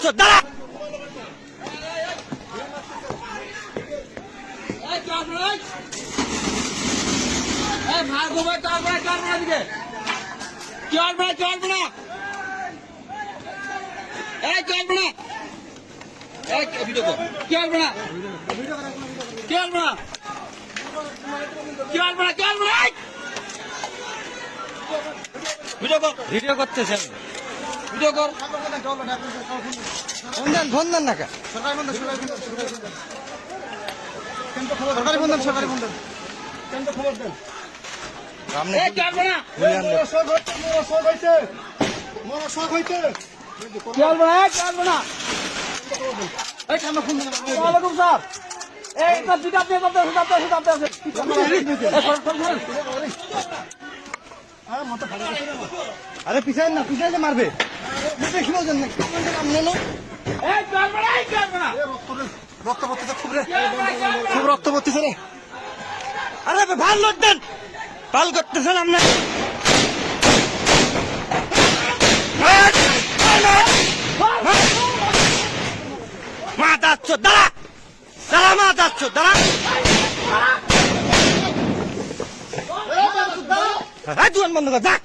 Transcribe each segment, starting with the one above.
যাচ্ছ দাঁড়া। ভিডিও করতেছেন, ভিডিও কর। ফোন দেন না কেন? সরকারি ফোন দেন, সরকারি ফোন দেন। খবর দেন। আরে পিছায় না, পিছাইলে মারবে। রক্ত পড়তেছে, খুব রক্ত পড়তেছে রে। আরে ভাল লোক দেন, পাল করতেছেন আপনি। মা যাচ্ছ দাঁড়া, দাঁড়া মা যাচ্ছ দাঁড়া। জুয়ান বন্ধ কর, যাক।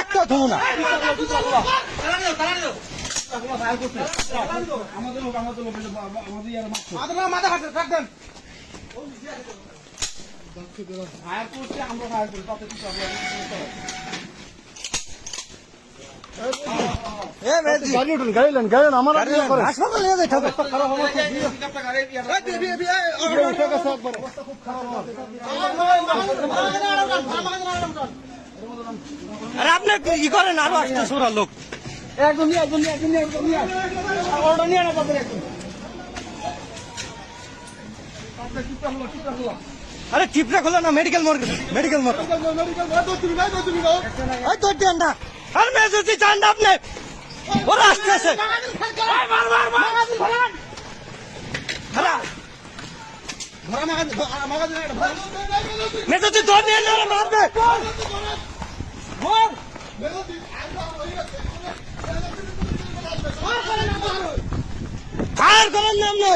একটা ধরো না। হাসপাতাল নিয়ে যেতে হবে। আরে আপনি কি করেন? আরো আসতে সোরা লোক একদম আরে চিপটা খোলা না, মেডিকেল মোড়, মেডিকেল মোড়। আর মেসেজি চান না আপনি? ওরা আসতেছে, মেসেজি ধর নিয়ে মারবে। ফায়ার করেন না আপনি।